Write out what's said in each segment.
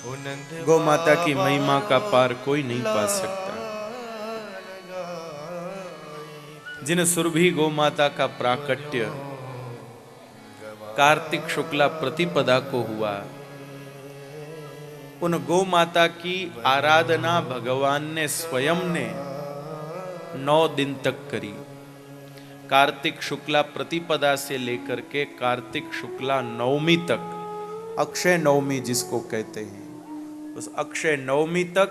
गौ माता की महिमा का पार कोई नहीं पा सकता। जिन सुरभि गौ माता का प्राकट्य कार्तिक शुक्ला प्रतिपदा को हुआ, उन गौ माता की आराधना भगवान ने स्वयं ने 9 दिन तक करी। कार्तिक शुक्ला प्रतिपदा से लेकर के कार्तिक शुक्ला नवमी तक, अक्षय नवमी जिसको कहते हैं, उस अक्षय नवमी तक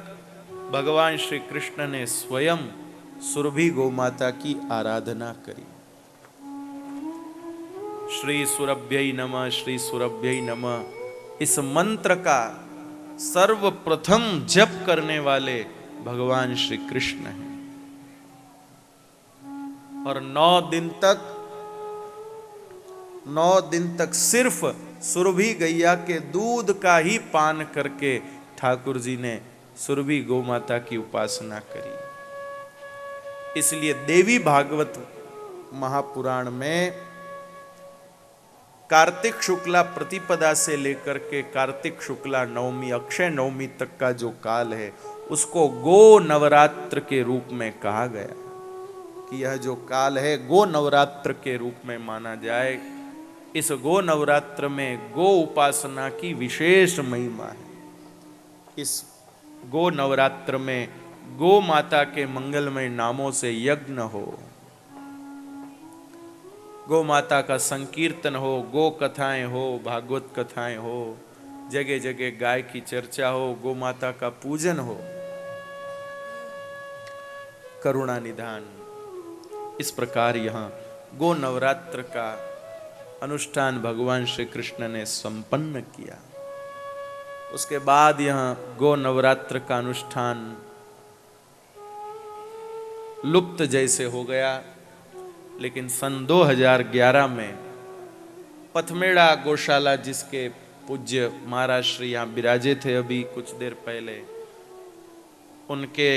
भगवान श्री कृष्ण ने स्वयं सुरभि गौ माता की आराधना करी। श्री सुरभ्यै नमः, श्री सुरभ्यै नमः इस मंत्र का सर्वप्रथम जप करने वाले भगवान श्री कृष्ण हैं। और 9 दिन तक सिर्फ सुरभि गैया के दूध का ही पान करके ठाकुर जी ने सुरभि गौ माता की उपासना करी। इसलिए देवी भागवत महापुराण में कार्तिक शुक्ला प्रतिपदा से लेकर के कार्तिक शुक्ला नवमी अक्षय नवमी तक का जो काल है, उसको गो नवरात्र के रूप में कहा गया कि यह जो काल है गो नवरात्र के रूप में माना जाए। इस गो नवरात्र में गो उपासना की विशेष महिमा है। इस गो नवरात्र में गो माता के मंगलमय नामों से यज्ञ हो, गो माता का संकीर्तन हो, गो कथाएं हो, भागवत कथाएं हो, जगह जगह गाय की चर्चा हो, गो माता का पूजन हो, करुणा निधान। इस प्रकार यहाँ गो नवरात्र का अनुष्ठान भगवान श्री कृष्ण ने संपन्न किया। उसके बाद यहाँ गो नवरात्र का अनुष्ठान लुप्त जैसे हो गया। लेकिन सन 2011 में पथमेड़ा गौशाला, जिसके पूज्य महाराज श्री यहाँ विराजे थे अभी कुछ देर पहले, उनके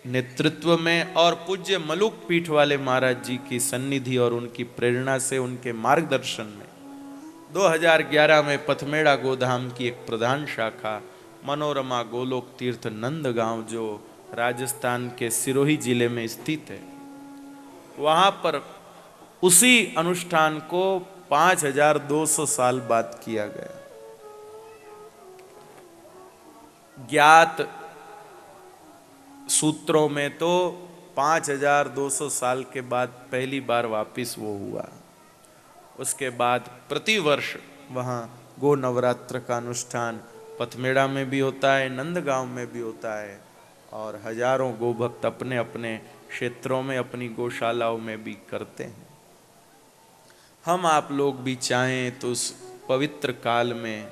नेतृत्व में और पूज्य मलुक पीठ वाले महाराज जी की सन्निधि और उनकी प्रेरणा से, उनके मार्गदर्शन में 2011 में पथमेड़ा गोधाम की एक प्रधान शाखा मनोरमा गोलोक तीर्थ नंदगांव, जो राजस्थान के सिरोही जिले में स्थित है, वहां पर उसी अनुष्ठान को 5200 साल बाद किया गया। ज्ञात सूत्रों में तो 5200 साल के बाद पहली बार वापिस वो हुआ। उसके बाद प्रतिवर्ष वहाँ गो नवरात्र का अनुष्ठान पथमेड़ा में भी होता है, नंदगांव में भी होता है, और हजारों गो भक्त अपने अपने क्षेत्रों में अपनी गौशालाओं में भी करते हैं। हम आप लोग भी चाहें तो उस पवित्र काल में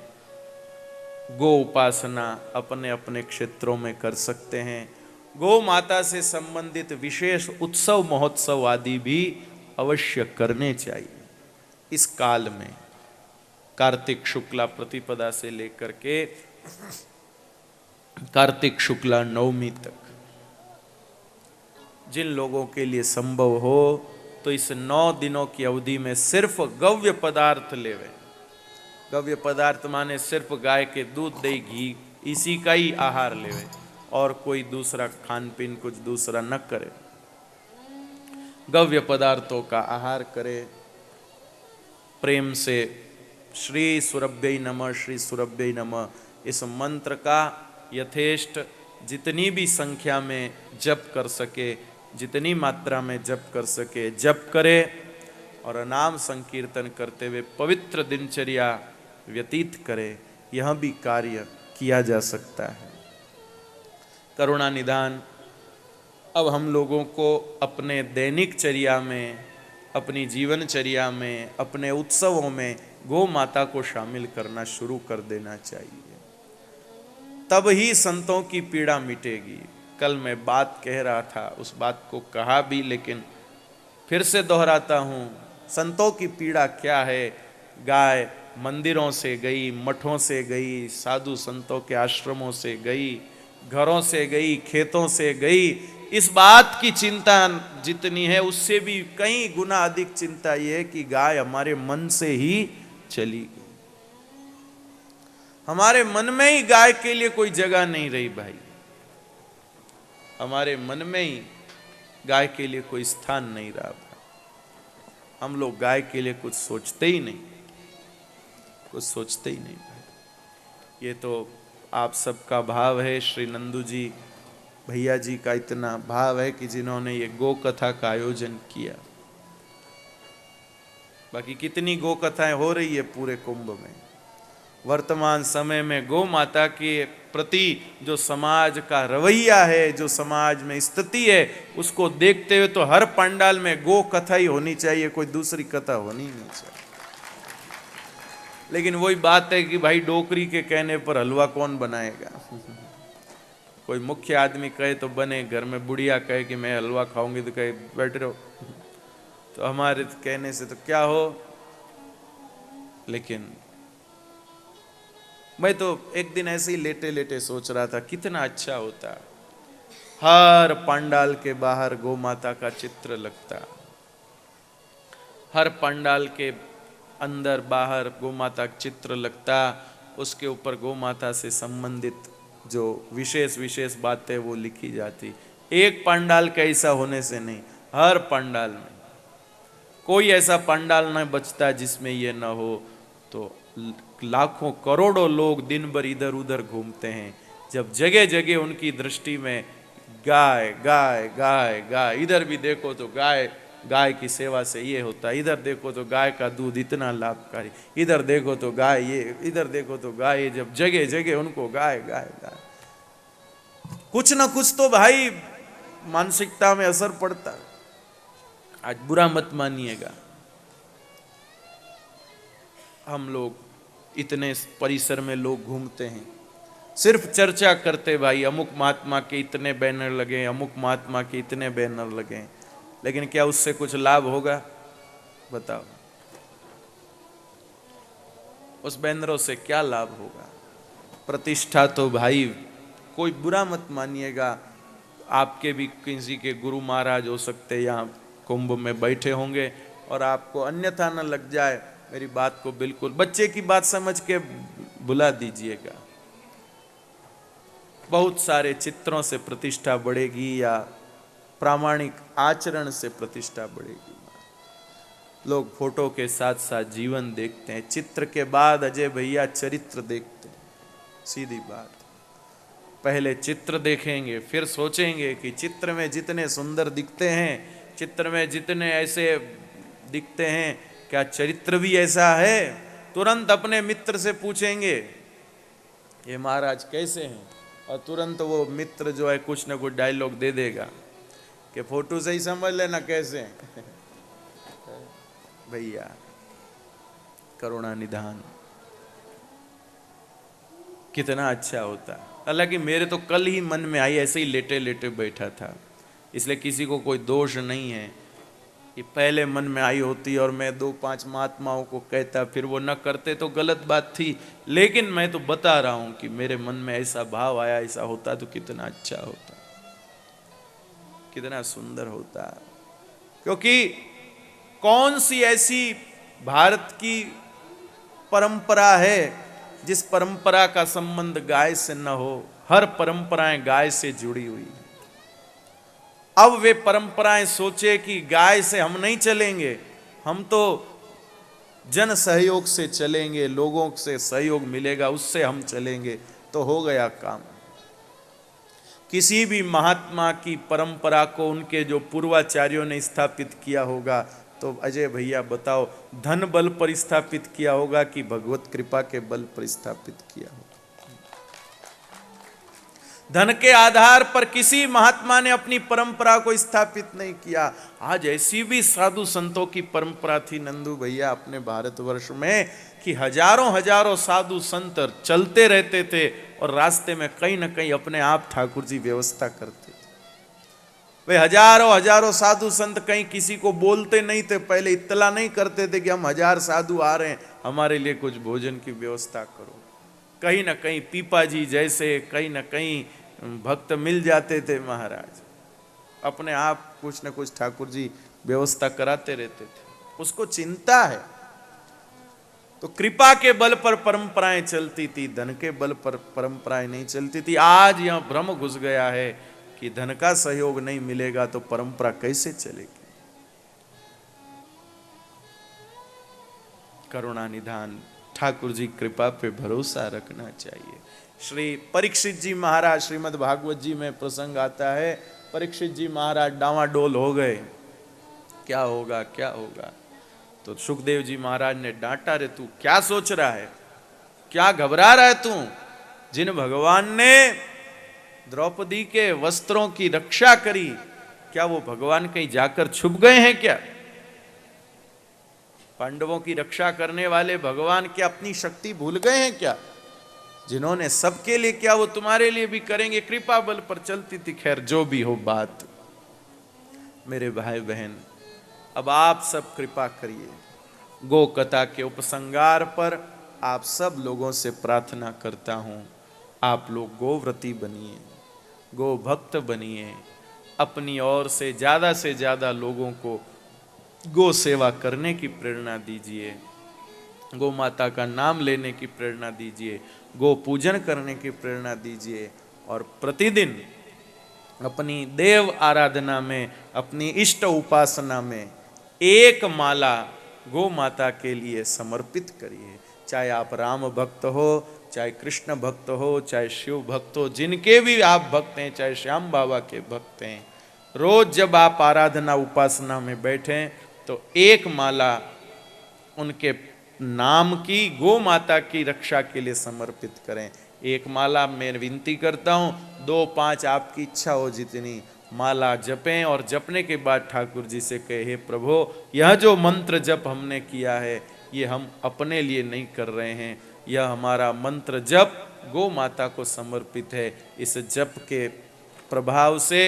गो उपासना अपने अपने क्षेत्रों में कर सकते हैं। गौ माता से संबंधित विशेष उत्सव महोत्सव आदि भी अवश्य करने चाहिए इस काल में, कार्तिक शुक्ला प्रतिपदा से लेकर के कार्तिक शुक्ला नवमी तक। जिन लोगों के लिए संभव हो तो इस 9 दिनों की अवधि में सिर्फ गव्य पदार्थ लेवे। गव्य पदार्थ माने सिर्फ गाय के दूध, दही, घी, इसी का ही आहार लेवे और कोई दूसरा खान पीन कुछ दूसरा न करे। गव्य पदार्थों का आहार करे, प्रेम से श्री सुरभ्यै नमः, श्री सुरभ्यै नमः इस मंत्र का यथेष्ट जितनी भी संख्या में जप कर सके, जितनी मात्रा में जप कर सके जप करे, और नाम संकीर्तन करते हुए पवित्र दिनचर्या व्यतीत करे। यह भी कार्य किया जा सकता है। करुणा निधान, अब हम लोगों को अपने दैनिक चर्या में, अपनी जीवनचर्या में, अपने उत्सवों में गौ माता को शामिल करना शुरू कर देना चाहिए। तब ही संतों की पीड़ा मिटेगी। कल मैं बात कह रहा था, उस बात को कहा भी, लेकिन फिर से दोहराता हूँ, संतों की पीड़ा क्या है? गाय मंदिरों से गई, मठों से गई, साधु संतों के आश्रमों से गई, घरों से गई, खेतों से गई। इस बात की चिंता जितनी है उससे भी कई गुना अधिक चिंता ये है कि गाय हमारे मन से ही चली गई। हमारे मन में ही गाय के लिए कोई जगह नहीं रही भाई, हमारे मन में ही गाय के लिए कोई स्थान नहीं रहा भाई। हम लोग गाय के लिए कुछ सोचते ही नहीं, कुछ सोचते ही नहीं भाई। ये तो आप सबका भाव है, श्री नंदू जी भैया जी का इतना भाव है कि जिन्होंने ये गो कथा का आयोजन किया। बाकी कितनी गो कथाएं हो रही है पूरे कुंभ में। वर्तमान समय में गौ माता के प्रति जो समाज का रवैया है, जो समाज में स्थिति है, उसको देखते हुए तो हर पंडाल में गो कथा ही होनी चाहिए, कोई दूसरी कथा होनी नहीं चाहिए। लेकिन वही बात है कि भाई डोकरी के कहने पर हलवा कौन बनाएगा? कोई मुख्य आदमी कहे तो बने, घर में बुढ़िया कहे कि मैं हलवा खाऊंगी तो कहे बैठ रहो, तो हमारे कहने से तो क्या हो। लेकिन मैं तो एक दिन ऐसे ही लेटे लेटे सोच रहा था कितना अच्छा होता, हर पंडाल के बाहर गौ माता का चित्र लगता, हर पंडाल के अंदर बाहर गौ माता का चित्र लगता, उसके ऊपर गौ माता से संबंधित जो विशेष विशेष बातें वो लिखी जाती। एक पंडाल का ऐसा होने से नहीं, हर पंडाल में कोई ऐसा पंडाल न बचता जिसमें ये न हो। तो लाखों करोड़ों लोग दिन भर इधर उधर घूमते हैं, जब जगह जगह उनकी दृष्टि में गाय गाय गाय गाय, इधर भी देखो तो गाय, गाय की सेवा से ये होता है, इधर देखो तो गाय का दूध इतना लाभकारी, इधर देखो तो गाय ये, इधर देखो तो गाय ये, जब जगह जगह उनको गाय गाय गाय, कुछ ना कुछ तो भाई मानसिकता में असर पड़ता है। आज बुरा मत मानिएगा, हम लोग इतने परिसर में लोग घूमते हैं, सिर्फ चर्चा करते भाई अमुक महात्मा के इतने बैनर लगे, अमुक महात्मा के इतने बैनर लगे, लेकिन क्या उससे कुछ लाभ होगा? बताओ, उस बैनरों से क्या लाभ होगा? प्रतिष्ठा तो भाई, कोई बुरा मत मानिएगा, आपके भी किसी के गुरु महाराज हो सकते यहाँ कुंभ में बैठे होंगे और आपको अन्यथा न लग जाए, मेरी बात को बिल्कुल बच्चे की बात समझ के भुला दीजिएगा। बहुत सारे चित्रों से प्रतिष्ठा बढ़ेगी या प्रामाणिक आचरण से प्रतिष्ठा बढ़ेगी। लोग फोटो के साथ साथ जीवन देखते हैं, चित्र के बाद अजय भैया चरित्र देखते हैं। सीधी बात, पहले चित्र देखेंगे फिर सोचेंगे कि चित्र में जितने सुंदर दिखते हैं, चित्र में जितने ऐसे दिखते हैं, क्या चरित्र भी ऐसा है? तुरंत अपने मित्र से पूछेंगे ये महाराज कैसे हैं, और तुरंत वो मित्र जो है कुछ ना कुछ डायलॉग दे देगा कि फोटो से ही समझ लेना कैसे हैं। भैया करुणा निधान कितना अच्छा होता। हालांकि मेरे तो कल ही मन में आई, ऐसे ही लेटे लेटे बैठा था, इसलिए किसी को कोई दोष नहीं है कि पहले मन में आई होती और मैं 2-5 महात्माओं को कहता, फिर वो न करते तो गलत बात थी। लेकिन मैं तो बता रहा हूं कि मेरे मन में ऐसा भाव आया, ऐसा होता तो कितना अच्छा होता, कितना सुंदर होता। क्योंकि कौन सी ऐसी भारत की परंपरा है जिस परंपरा का संबंध गाय से न हो? हर परंपराएं गाय से जुड़ी हुई है। अब वे परंपराएं सोचे कि गाय से हम नहीं चलेंगे, हम तो जन सहयोग से चलेंगे, लोगों से सहयोग मिलेगा उससे हम चलेंगे, तो हो गया काम। किसी भी महात्मा की परंपरा को उनके जो पूर्वाचार्यों ने स्थापित किया होगा, तो अजय भैया बताओ धन बल पर स्थापित किया होगा कि भगवत कृपा के बल पर स्थापित किया होगा? धन के आधार पर किसी महात्मा ने अपनी परंपरा को स्थापित नहीं किया। आज ऐसी भी साधु संतों की परंपरा थी नंदू भैया अपने भारतवर्ष में कि हजारों हजारों साधु संत चलते रहते थे और रास्ते में कहीं ना कहीं अपने आप ठाकुर जी व्यवस्था करते थे। वे हजारों हजारों साधु संत कहीं किसी को बोलते नहीं थे, पहले इत्तला नहीं करते थे कि हम 1000 साधु आ रहे हैं, हमारे लिए कुछ भोजन की व्यवस्था करो। कहीं ना कहीं पीपा जी जैसे कहीं ना कहीं भक्त मिल जाते थे महाराज, अपने आप कुछ न कुछ ठाकुर जी व्यवस्था कराते रहते थे। उसको चिंता है तो कृपा के बल पर परंपराएं चलती थी, धन के बल पर परंपराएं नहीं चलती थी। आज यह भ्रम घुस गया है कि धन का सहयोग नहीं मिलेगा तो परंपरा कैसे चलेगी। करुणा निधान ठाकुर जी कृपा पे भरोसा रखना चाहिए। श्री परीक्षित जी महाराज, श्रीमद् भागवत जी में प्रसंग आता है, परीक्षित जी महाराज डावाडोल हो गए, क्या होगा क्या होगा। तो सुखदेव जी महाराज ने डांटा, रे तू क्या सोच रहा है, क्या घबरा रहा है तू? जिन भगवान ने द्रौपदी के वस्त्रों की रक्षा करी, क्या वो भगवान कहीं जाकर छुप गए हैं क्या? पांडवों की रक्षा करने वाले भगवान क्या अपनी शक्ति भूल गए हैं क्या? जिन्होंने सबके लिए क्या वो तुम्हारे लिए भी करेंगे। कृपा बल पर चलती थी। खैर जो भी हो बात, मेरे भाई बहन, अब आप सब कृपा करिए। गो कथा के उपसंगार पर आप सब लोगों से प्रार्थना करता हूं, आप लोग गोव्रती बनिए, गो भक्त बनिए, अपनी ओर से ज़्यादा लोगों को गो सेवा करने की प्रेरणा दीजिए, गो माता का नाम लेने की प्रेरणा दीजिए, गो पूजन करने की प्रेरणा दीजिए, और प्रतिदिन अपनी देव आराधना में, अपनी इष्ट उपासना में एक माला गो माता के लिए समर्पित करिए। चाहे आप राम भक्त हो, चाहे कृष्ण भक्त हो, चाहे शिव भक्त हो, जिनके भी आप भक्त हैं, चाहे श्याम बाबा के भक्त हैं, रोज जब आप आराधना उपासना में बैठें तो एक माला उनके नाम की, गो माता की रक्षा के लिए समर्पित करें। एक माला मैं विनती करता हूँ, 2 5 आपकी इच्छा हो जितनी माला जपें, और जपने के बाद ठाकुर जी से कहे, हे प्रभु, यह जो मंत्र जप हमने किया है ये हम अपने लिए नहीं कर रहे हैं, यह हमारा मंत्र जप गो माता को समर्पित है। इस जप के प्रभाव से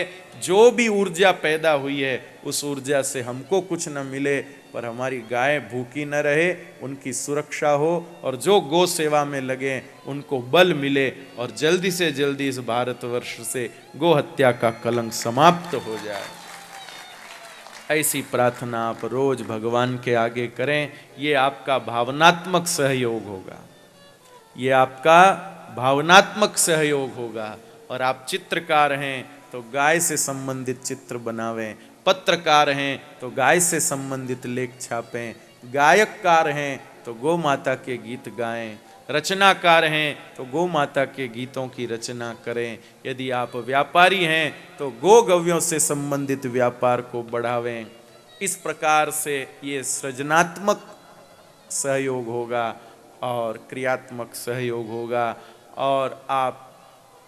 जो भी ऊर्जा पैदा हुई है उस ऊर्जा से हमको कुछ न मिले, पर हमारी गाय भूखी न रहे, उनकी सुरक्षा हो, और जो गो सेवा में लगे उनको बल मिले, और जल्दी से जल्दी इस भारतवर्ष से गो हत्या का कलंक समाप्त हो जाए। ऐसी प्रार्थना आप रोज भगवान के आगे करें। ये आपका भावनात्मक सहयोग होगा, ये आपका भावनात्मक सहयोग होगा। और आप चित्रकार हैं तो गाय से संबंधित चित्र बनावें, पत्रकार हैं तो गाय से संबंधित लेख छापें, गायककार हैं तो गौ माता के गीत गाएं, रचनाकार हैं तो गौ माता के गीतों की रचना करें। यदि आप व्यापारी हैं तो गो गव्यों से संबंधित व्यापार को बढ़ावें। इस प्रकार से ये सृजनात्मक सहयोग होगा और क्रियात्मक सहयोग होगा। और आप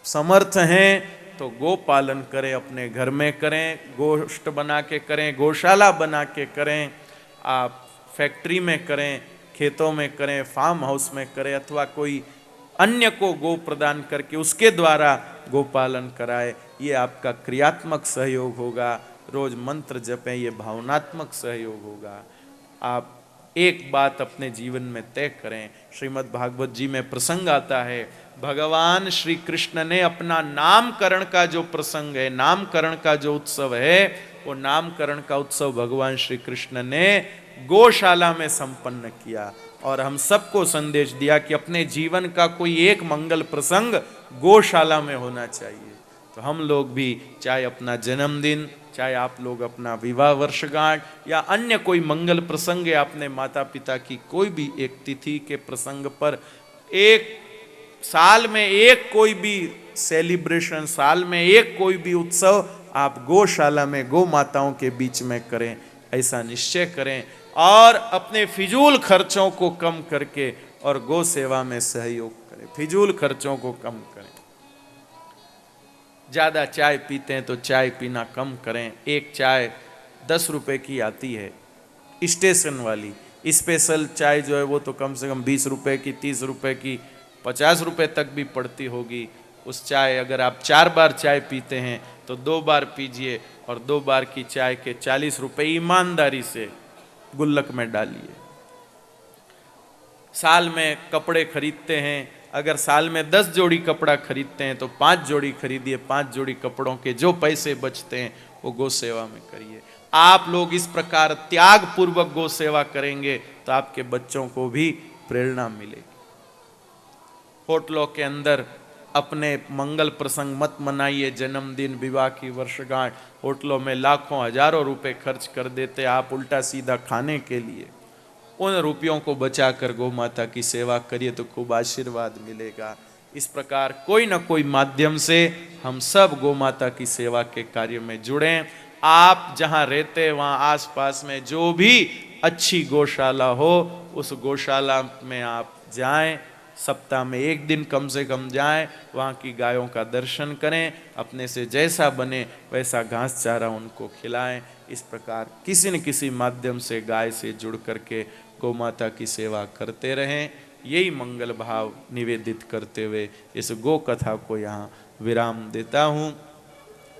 समर्थ हैं तो गो पालन करें, अपने घर में करें, गोष्ठ बना के करें, गौशाला बना के करें, आप फैक्ट्री में करें, खेतों में करें, फार्म हाउस में करें, अथवा कोई अन्य को गो प्रदान करके उसके द्वारा गो पालन कराए। ये आपका क्रियात्मक सहयोग होगा। रोज मंत्र जपें, ये भावनात्मक सहयोग होगा। आप एक बात अपने जीवन में तय करें। श्रीमद् भागवत जी में प्रसंग आता है, भगवान श्री कृष्ण ने अपना नामकरण का जो प्रसंग है, नामकरण का जो उत्सव है, वो नामकरण का उत्सव भगवान श्री कृष्ण ने गौशाला में संपन्न किया, और हम सबको संदेश दिया कि अपने जीवन का कोई एक मंगल प्रसंग गौशाला में होना चाहिए। तो हम लोग भी, चाहे अपना जन्मदिन, चाहे आप लोग अपना विवाह वर्षगांठ, या अन्य कोई मंगल प्रसंग है, अपने माता पिता की कोई भी एक तिथि के प्रसंग पर, एक साल में एक कोई भी सेलिब्रेशन, साल में एक कोई भी उत्सव आप गौशाला में गौ माताओं के बीच में करें, ऐसा निश्चय करें। और अपने फिजूल खर्चों को कम करके और गौ सेवा में सहयोग करें, फिजूल खर्चों को कम करें। ज़्यादा चाय पीते हैं तो चाय पीना कम करें। एक चाय 10 रुपए की आती है, स्टेशन वाली। स्पेशल चाय जो है वो तो कम से कम 20 रुपए की, 30 रुपए की, 50 रुपए तक भी पड़ती होगी। उस चाय, अगर आप 4 बार चाय पीते हैं तो 2 बार पीजिए, और 2 बार की चाय के 40 रुपए ईमानदारी से गुल्लक में डालिए। साल में कपड़े खरीदते हैं, अगर साल में 10 जोड़ी कपड़ा खरीदते हैं तो 5 जोड़ी खरीदिए। 5 जोड़ी कपड़ों के जो पैसे बचते हैं वो गौ सेवा में करिए। आप लोग इस प्रकार त्याग पूर्वक गौ सेवा करेंगे तो आपके बच्चों को भी प्रेरणा मिलेगी। होटलों के अंदर अपने मंगल प्रसंग मत मनाइए, जन्मदिन, विवाह की वर्षगांठ। होटलों में लाखों हजारों रुपए खर्च कर देते आप उल्टा सीधा खाने के लिए। उन रुपयों को बचाकर गौ माता की सेवा करिए तो खूब आशीर्वाद मिलेगा। इस प्रकार कोई न कोई माध्यम से हम सब गौ माता की सेवा के कार्य में जुड़ें। आप जहां रहते वहां आसपास में जो भी अच्छी गौशाला हो उस गौशाला में आप जाएं, सप्ताह में एक दिन कम से कम जाएं, वहाँ की गायों का दर्शन करें, अपने से जैसा बने वैसा घास चारा उनको खिलाएं। इस प्रकार किसी न किसी माध्यम से गाय से जुड़ करके गौ माता की सेवा करते रहें। यही मंगल भाव निवेदित करते हुए इस गौ कथा को यहाँ विराम देता हूँ।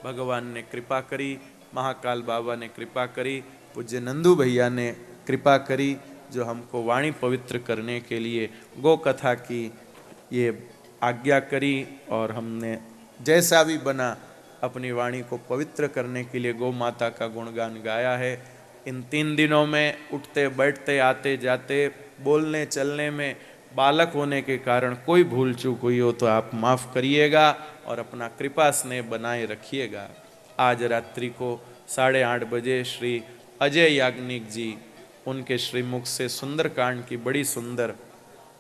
भगवान ने कृपा करी, महाकाल बाबा ने कृपा करी, पूज्य नंदू भैया ने कृपा करी, जो हमको वाणी पवित्र करने के लिए गौ कथा की ये आज्ञा करी, और हमने जैसा भी बना अपनी वाणी को पवित्र करने के लिए गौ माता का गुणगान गाया है। इन 3 दिनों में उठते बैठते आते जाते बोलने चलने में बालक होने के कारण कोई भूल चूक हुई हो तो आप माफ़ करिएगा और अपना कृपा स्नेह बनाए रखिएगा। आज रात्रि को 8:30 बजे श्री अजय याग्निक जी, उनके श्रीमुख से सुंदरकांड की बड़ी सुंदर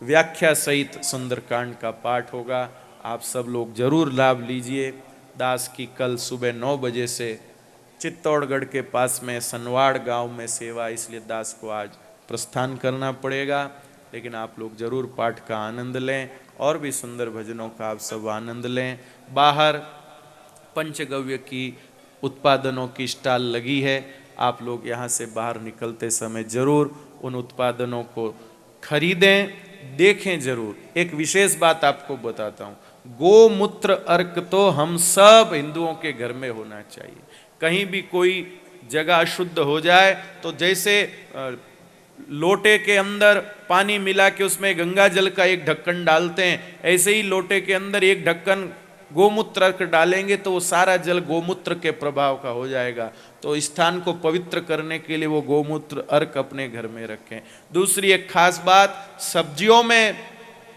व्याख्या सहित सुंदरकांड का पाठ होगा। आप सब लोग जरूर लाभ लीजिए। दास की कल सुबह 9 बजे से चित्तौड़गढ़ के पास में सनवाड़ गांव में सेवा, इसलिए दास को आज प्रस्थान करना पड़ेगा, लेकिन आप लोग जरूर पाठ का आनंद लें और भी सुंदर भजनों का आप सब आनंद लें। बाहर पंचगव्य की उत्पादनों की स्टॉल लगी है, आप लोग यहाँ से बाहर निकलते समय जरूर उन उत्पादनों को खरीदें, देखें जरूर। एक विशेष बात आपको बताता हूँ, गोमूत्र अर्क तो हम सब हिंदुओं के घर में होना चाहिए। कहीं भी कोई जगह अशुद्ध हो जाए तो जैसे लोटे के अंदर पानी मिला के उसमें गंगा जल का एक ढक्कन डालते हैं, ऐसे ही लोटे के अंदर एक ढक्कन गोमूत्र अर्क डालेंगे तो वो सारा जल गोमूत्र के प्रभाव का हो जाएगा। तो स्थान को पवित्र करने के लिए वो गोमूत्र अर्क अपने घर में रखें। दूसरी एक खास बात, सब्जियों में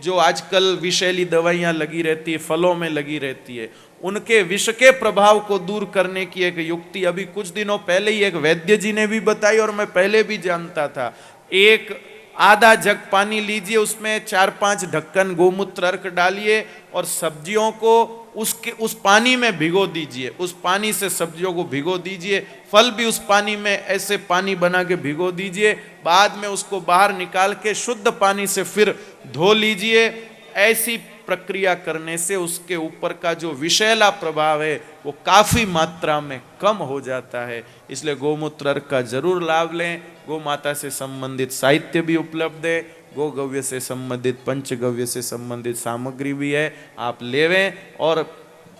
जो आजकल विषैली दवाइयाँ लगी रहती है, फलों में लगी रहती है, उनके विष के प्रभाव को दूर करने की एक युक्ति अभी कुछ दिनों पहले ही एक वैद्य जी ने भी बताई और मैं पहले भी जानता था। एक आधा जग पानी लीजिए, उसमें 4-5 ढक्कन गोमूत्र अर्क डालिए और सब्जियों को उस पानी में भिगो दीजिए। उस पानी से सब्जियों को भिगो दीजिए, फल भी उस पानी में ऐसे पानी बना के भिगो दीजिए। बाद में उसको बाहर निकाल के शुद्ध पानी से फिर धो लीजिए। ऐसी प्रक्रिया करने से उसके ऊपर का जो विषैला प्रभाव है वो काफी मात्रा में कम हो जाता है। इसलिए गोमूत्र अर्क का जरूर लाभ लें। गौ माता से संबंधित साहित्य भी उपलब्ध है, गो गव्य से संबंधित, पंचगव्य से संबंधित सामग्री भी है, आप लेवें। और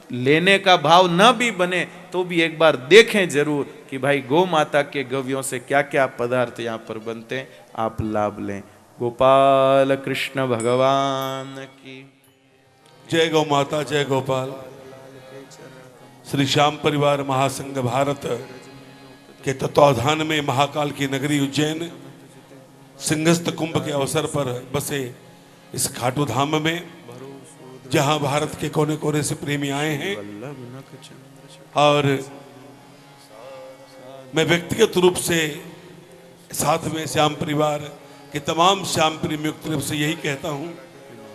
लेने का भाव न भी बने तो भी एक बार देखें जरूर कि भाई गौ माता के गव्यों से क्या क्या पदार्थ यहाँ पर बनते हैं, आप लाभ लें। गोपाल कृष्ण भगवान की जय गौ माता, जय गोपाल। श्री श्याम परिवार महासंघ भारत के तत्वाधान में महाकाल की नगरी उज्जैन सिंहस्थ कुंभ के अवसर पर बसे इस खाटू धाम में, जहां भारत के कोने कोने से प्रेमी आए हैं, और मैं व्यक्तिगत रूप से साथ में श्याम परिवार के तमाम श्याम प्रेमियों की तरफ से यही कहता हूं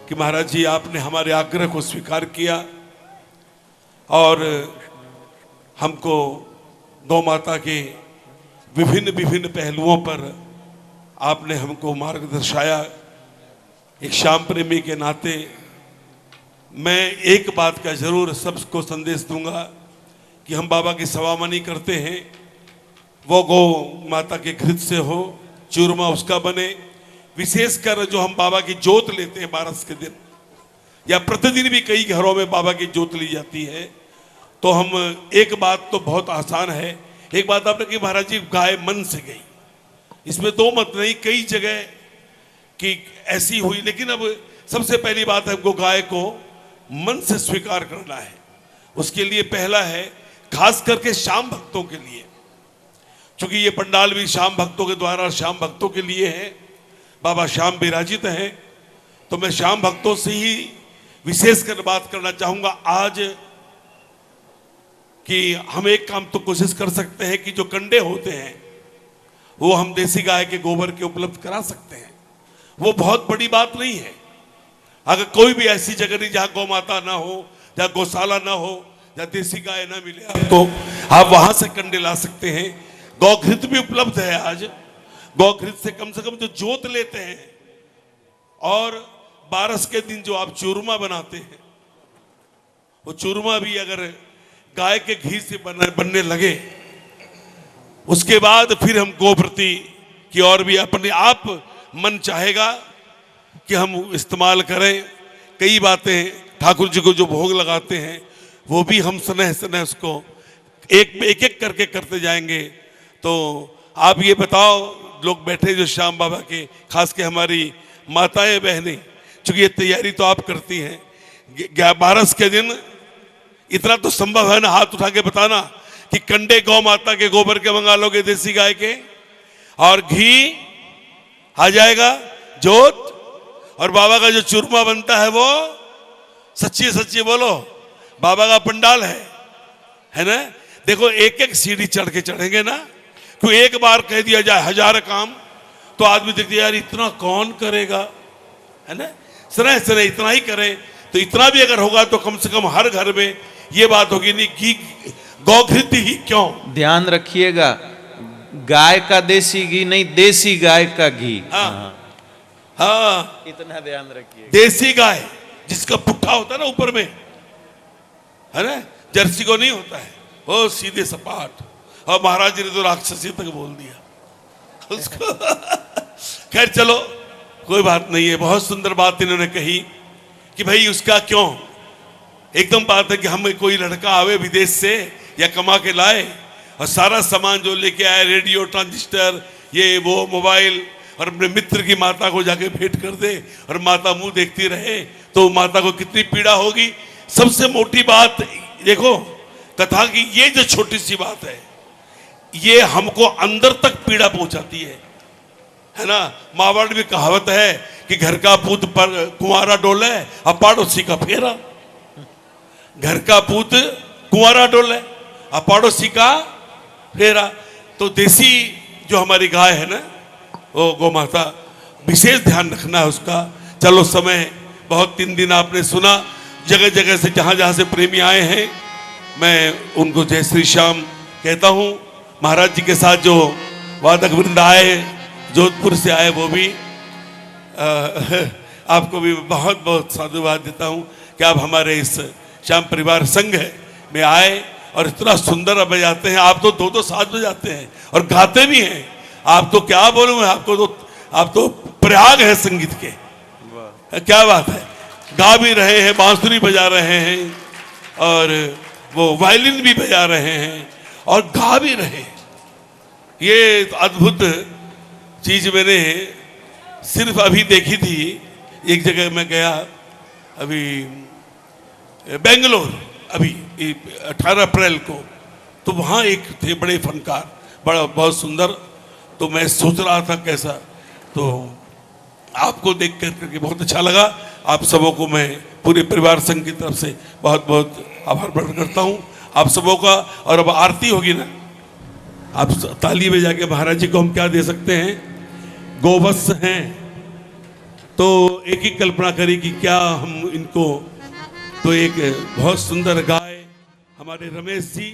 कि महाराज जी, आपने हमारे आग्रह को स्वीकार किया और हमको गौ माता के विभिन्न विभिन्न पहलुओं पर आपने हमको मार्ग दर्शाया। एक श्याम प्रेमी के नाते मैं एक बात का जरूर सबको संदेश दूंगा कि हम बाबा की सवामनी करते हैं, वो गौ माता के घृत से हो, चूरमा उसका बने। विशेषकर जो हम बाबा की जोत लेते हैं 12 के दिन, या प्रतिदिन भी कई घरों में बाबा की जोत ली जाती है, तो हम एक बात तो बहुत आसान है। एक बात आपने कि महाराज जी गाय मन से गई, इसमें दो मत नहीं, कई जगह की ऐसी हुई, लेकिन अब सबसे पहली बात है हमको गाय को मन से स्वीकार करना है। उसके लिए पहला है, खास करके श्याम भक्तों के लिए, क्योंकि ये पंडाल भी श्याम भक्तों के द्वारा श्याम भक्तों के लिए है, बाबा श्याम विराजित हैं। तो मैं श्याम भक्तों से ही विशेषकर बात करना चाहूंगा आज कि हम एक काम तो कोशिश कर सकते हैं कि जो कंडे होते हैं वो हम देसी गाय के गोबर के उपलब्ध करा सकते हैं। वो बहुत बड़ी बात नहीं है। अगर कोई भी ऐसी जगह नहीं जहां गौ माता ना हो, जहां गौशाला ना हो, जहां देसी गाय ना मिले आपको, आप वहां से कंडे ला सकते हैं। गौघृत भी उपलब्ध है आज। गौघृत से कम जो जोत लेते हैं और बारस के दिन जो आप चूरमा बनाते हैं, वो चूरमा भी अगर गाय के घी से बनने लगे, उसके बाद फिर हम गोप्रति की ओर भी अपने आप मन चाहेगा कि हम इस्तेमाल करें। कई बातें ठाकुर जी को जो भोग लगाते हैं वो भी हम स्नेह स्नेह उसको एक करके करते जाएंगे। तो आप ये बताओ, लोग बैठे जो श्याम बाबा के, खास के हमारी माताएं बहनें, चूंकि ये तैयारी तो आप करती हैं, बारस के दिन इतना तो संभव है ना, हाथ उठा के बताना कि कंडे गौ माता के गोबर के मंगा लोगे, देसी गाय के, और घी आ जाएगा, जोत, और बाबा का जो चूरमा बनता है वो सच्ची सच्ची बोलो बाबा का पंडाल है ना। देखो एक एक सीढ़ी चढ़ के चढ़ेंगे ना, क्योंकि एक बार कह दिया जाए 1000 काम तो आदमी देखते यार इतना कौन करेगा, है ना। स्नेह स्नेह इतना ही करें, तो इतना भी अगर होगा तो कम से कम हर घर में ये बात होगी नहीं कि गौघृत ही क्यों। ध्यान रखिएगा, गाय का देसी घी नहीं, देसी गाय का घी। हाँ, इतना ध्यान रखिए। देसी गाय जिसका पुट्ठा होता है ना ऊपर में, है ना, जर्सी को नहीं होता है, वो सीधे सपाट। और महाराज जी ने तो राक्षसी तक बोल दिया उसको। खैर चलो कोई बात नहीं है। बहुत सुंदर बात इन्होंने कही कि भाई उसका क्यों। एकदम बात है कि हमें कोई लड़का आवे विदेश से या कमा के लाए और सारा सामान जो लेके आए, रेडियो, ट्रांजिस्टर, ये वो, मोबाइल, और अपने मित्र की माता को जाके भेंट कर दे और माता मुंह देखती रहे, तो माता को कितनी पीड़ा होगी। सबसे मोटी बात देखो कथा की, ये जो छोटी सी बात है ये हमको अंदर तक पीड़ा पहुंचाती है ना। मावाड़ में कहावत है कि घर का पूत पर कुंवारा डोले और पड़ोसी का फेरा। घर का पूत कुंवारा डोले और पड़ोसी का फेरा। तो देसी जो हमारी गाय है ना, वो गौ माता, विशेष ध्यान रखना है उसका। चलो समय बहुत, 3 दिन आपने सुना, जगह जगह से जहां जहां से प्रेमी आए हैं, मैं उनको जय श्री श्याम कहता हूं। महाराज जी के साथ जो वादक वृंद आए, जोधपुर से आए, वो भी आपको भी बहुत बहुत साधुवाद देता हूं कि आप हमारे इस श्याम परिवार संघ में आए और इतना सुंदर बजाते हैं। आप तो 2-2 साथ बजाते हैं और गाते भी हैं। आप तो क्या बोलूं मैं, आप तो प्रयाग है संगीत के। क्या बात है, गा भी रहे हैं, बांसुरी बजा रहे हैं और वो वायलिन भी बजा रहे हैं और गा भी रहे हैं। ये अद्भुत चीज मैंने सिर्फ अभी देखी थी। एक जगह मैं गया अभी बेंगलोर, अभी 18 अप्रैल को, तो वहाँ एक थे बड़े फनकार, बहुत सुंदर। तो मैं सोच रहा था कैसा, तो आपको देख करके बहुत अच्छा लगा। आप सबों को मैं पूरे परिवार संघ की तरफ से बहुत बहुत आभार प्रकट करता हूँ आप सबों का। और अब आरती होगी ना, आप ताली बजा के महाराज जी को हम क्या दे सकते हैं, गोवत्स हैं। तो एक ही कल्पना करी कि क्या हम इनको, तो एक बहुत सुंदर गाय हमारे रमेश जी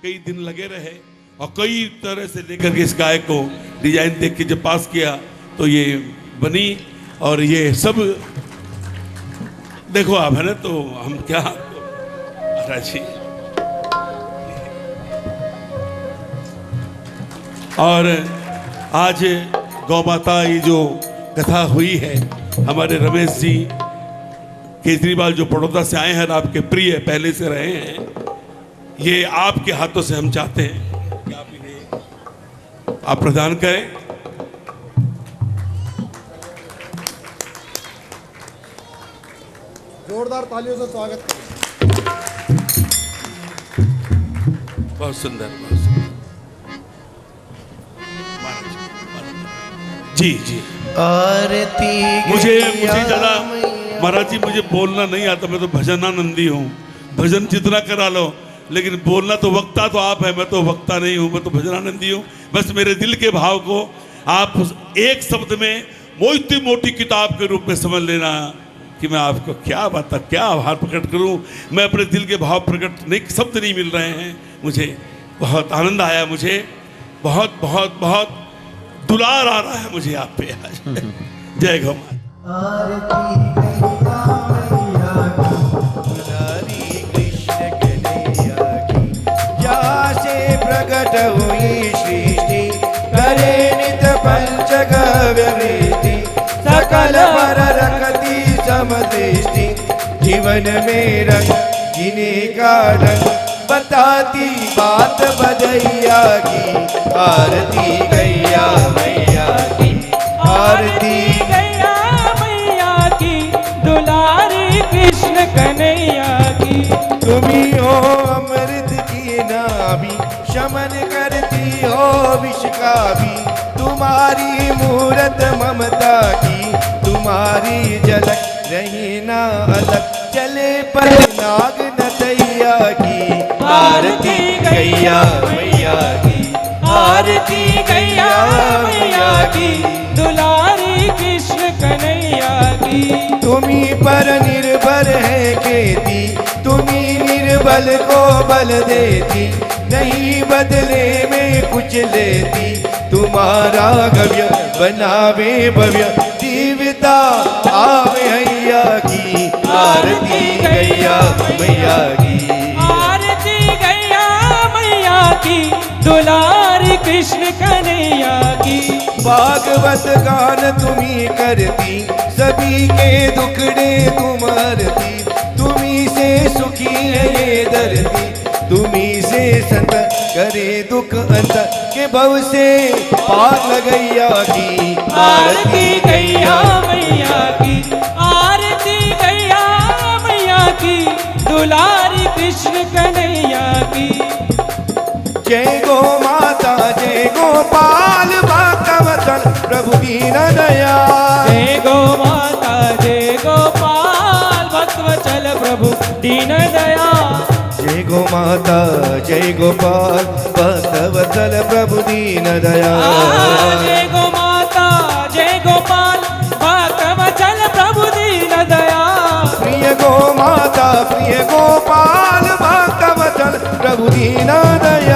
कई दिन लगे रहे और कई तरह से लेकर के इस गाय को डिजाइन देख के जब पास किया तो ये बनी। और ये सब देखो आप, है ना, तो हम क्या महाराज जी। और आज गौ माता ये जो कथा हुई है, हमारे रमेश जी केजरीवाल जो बड़ौदा से आए हैं, आपके प्रिय पहले से रहे हैं, ये आपके हाथों से हम चाहते हैं कि आप इन्हें आप प्रदान करें। जोरदार तालियों से स्वागत करें। बहुत सुंदर, बहुत सुंदर। जी जी। आरती मुझे गैया ज़्यादा मैया। महाराज जी मुझे बोलना नहीं आता, मैं तो भजनानंदी हूँ। भजन जितना करा लो, लेकिन बोलना तो वक्ता तो आप है, मैं तो वक्ता नहीं हूँ, मैं तो भजनानंदी हूँ। बस मेरे दिल के भाव को आप एक शब्द में मोटी मोटी किताब के रूप में समझ लेना कि मैं आपको क्या बता, क्या आभार प्रकट करूं। मैं अपने दिल के भाव प्रकट नहीं, शब्द नहीं मिल रहे हैं। मुझे बहुत आनंद आया, मुझे बहुत बहुत बहुत दुलार आ रहा है मुझे आप पे आज। जय गौ माता। आरती गैया मैया की, मुरारी कृष्ण कन्हैया की। जासे प्रकट हुई सृष्टि, करे नित पंचगव्य वृत्ति। सकल पर रखती समदृष्टि, जीवन में रंग जीने का रंग। बताती बात बजैया की। आरती गैया मैया की, आरती गैया मैया की, दुलारी कृष्ण कन्हैया की। तुम्ही हो अमृत की नाभि, शमन करती हो विष का भी। तुम्हारी मूरत ममता की, तुम्हारी झलक रही ना अलग। चले पर नाग नदैया की। आरती गैया मैया की, आरती गैया मैया की, दुलारी कृष्ण कन्हैया की। तुम्ही पर निर्भर है खेती, तुम्ही निर्बल को बल देती। नहीं बदले में कुछ लेती, तुम्हारा गव्य बनावे भव्य। दिव्यता आवे हैया की। आरती गैया मैया की, आरती गैया मैया की, दुलारी कृष्ण कन्हैया की। भागवत गान तुम्ही करती, सभी के दुखड़े तुम हरती। तुम्ही से सुखी है ये धरती, तुम्ही से संत करे दुख अंत के भव से पार लगैया की। आरती गैया मैया की, आरती गैया मैया की, दुलारी कृष्ण कन्हैया की। जय गो माता जय गोपाल भक्तवत्सल प्रभु दीन दयाल। जय गो माता जय गोपाल भक्तवत्सल प्रभु दीन दयाल। जय गो माता जय गोपाल भक्तवत्सल प्रभु दीन दयाल। जय गो माता जय गोपाल भक्तवत्सल प्रभु दीन दयाल। प्रिय गो माता प्रिय गोपाल भक्तवत्सल प्रभु दीन दयाल।